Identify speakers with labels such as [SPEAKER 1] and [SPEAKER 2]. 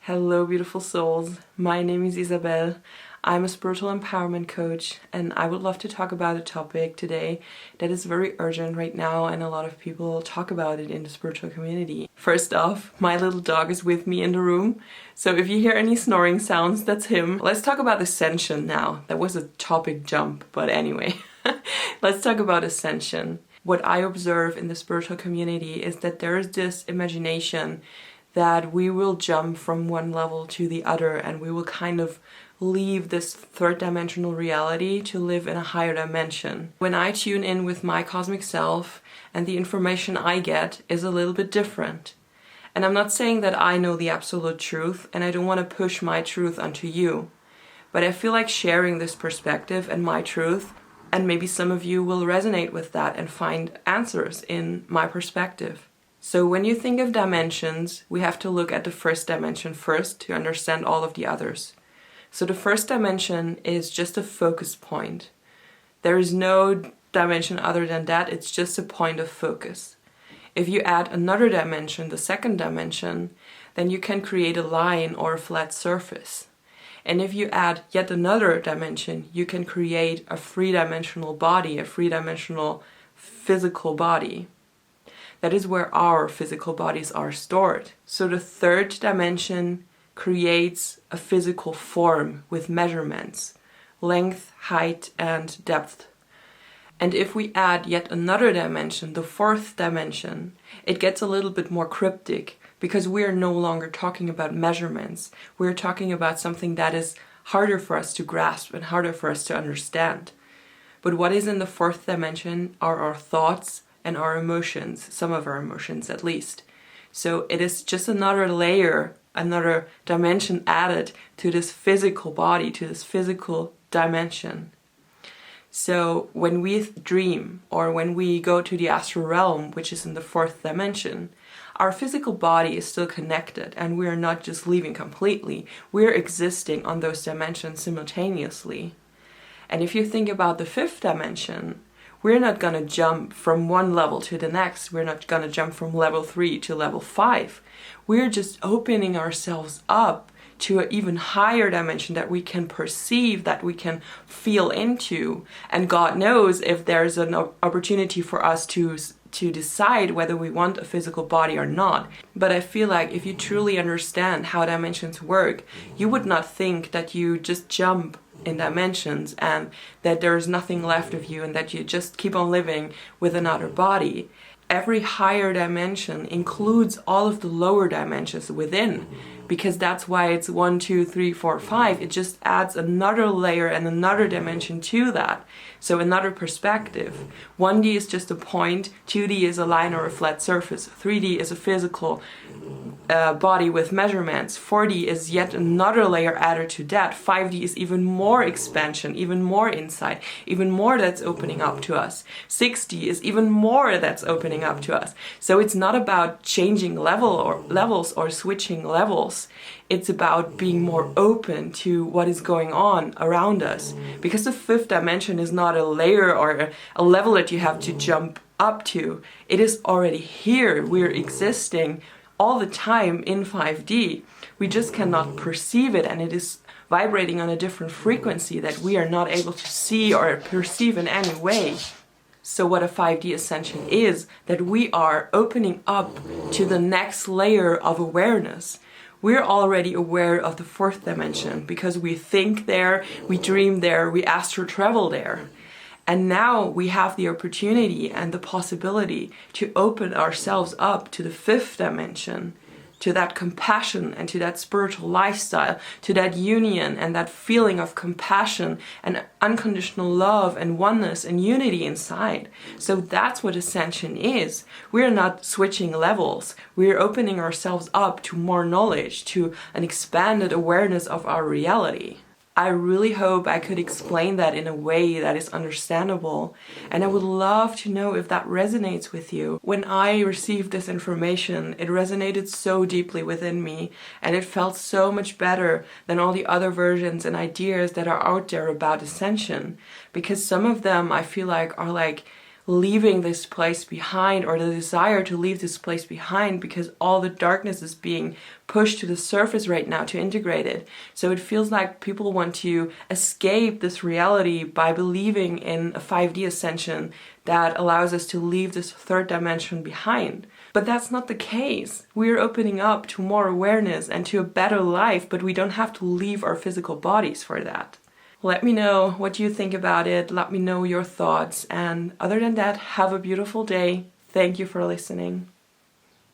[SPEAKER 1] Hello, beautiful souls. My name is Isabelle. I'm a spiritual empowerment coach, and I would love to talk about a topic today that is very urgent right now, and a lot of people talk about it in the spiritual community. First off, my little dog is with me in the room, so if you hear any snoring sounds, that's him. Let's talk about ascension now. That was a topic jump, but anyway. Let's talk about ascension. What I observe in the spiritual community is that there is this imagination that we will jump from one level to the other, and we will kind of leave this third dimensional reality to live in a higher dimension. When I tune in with my cosmic self, and the information I get is a little bit different. And I'm not saying that I know the absolute truth, and I don't want to push my truth onto you. But I feel like sharing this perspective and my truth, and maybe some of you will resonate with that and find answers in my perspective. So when you think of dimensions, we have to look at the first dimension first to understand all of the others. So the first dimension is just a focus point. There is no dimension other than that, it's just a point of focus. If you add another dimension, the second dimension, then you can create a line or a flat surface. And if you add yet another dimension, you can create a three-dimensional body, a three-dimensional physical body. That is where our physical bodies are stored. So the third dimension creates a physical form with measurements, length, height, and depth. And if we add yet another dimension, the fourth dimension, it gets a little bit more cryptic because we are no longer talking about measurements. We're talking about something that is harder for us to grasp and harder for us to understand. But what is in the fourth dimension are our thoughts and our emotions, some of our emotions at least. So it is just another layer, another dimension added to this physical body, to this physical dimension. So when we dream or when we go to the astral realm, which is in the fourth dimension, our physical body is still connected, and we are not just leaving completely. We're existing on those dimensions simultaneously. And if you think about the fifth dimension, we're not going to jump from one level to the next. We're not going to jump from level 3 to level 5. We're just opening ourselves up to an even higher dimension that we can perceive, that we can feel into. And God knows if there's an opportunity for us to decide whether we want a physical body or not. But I feel like if you truly understand how dimensions work, you would not think that you just jump in dimensions and that there is nothing left of you and that you just keep on living with another body. Every higher dimension includes all of the lower dimensions within, because that's why it's 1, 2, 3, 4, 5. It just adds another layer and another dimension to that. So another perspective. 1D is just a point, 2D is a line or a flat surface, 3D is a physical body with measurements, 4D is yet another layer added to that, 5D is even more expansion, even more insight, even more that's opening up to us, 6D is even more that's opening up to us. So it's not about changing levels or switching levels. It's about being more open to what is going on around us, because the fifth dimension is not a layer or a level that you have to jump up to. It is already here. We're existing all the time in 5D. We just cannot perceive it, and it is vibrating on a different frequency that we are not able to see or perceive in any way. So what a 5D ascension is, that we are opening up to the next layer of awareness. We're already aware of the fourth dimension because we think there, we dream there, we astral travel there. And now we have the opportunity and the possibility to open ourselves up to the fifth dimension, to that compassion and to that spiritual lifestyle, to that union and that feeling of compassion and unconditional love and oneness and unity inside. So that's what ascension is. We're not switching levels. We're opening ourselves up to more knowledge, to an expanded awareness of our reality. I really hope I could explain that in a way that is understandable, and I would love to know if that resonates with you. When I received this information, it resonated so deeply within me, and it felt so much better than all the other versions and ideas that are out there about ascension, because some of them I feel like are like leaving this place behind, or the desire to leave this place behind, because all the darkness is being pushed to the surface right now to integrate it. So it feels like people want to escape this reality by believing in a 5D ascension that allows us to leave this third dimension behind. But that's not the case. We are opening up to more awareness and to a better life, but we don't have to leave our physical bodies for that. Let me know what you think about it. Let me know your thoughts. And other than that, have a beautiful day. Thank you for listening.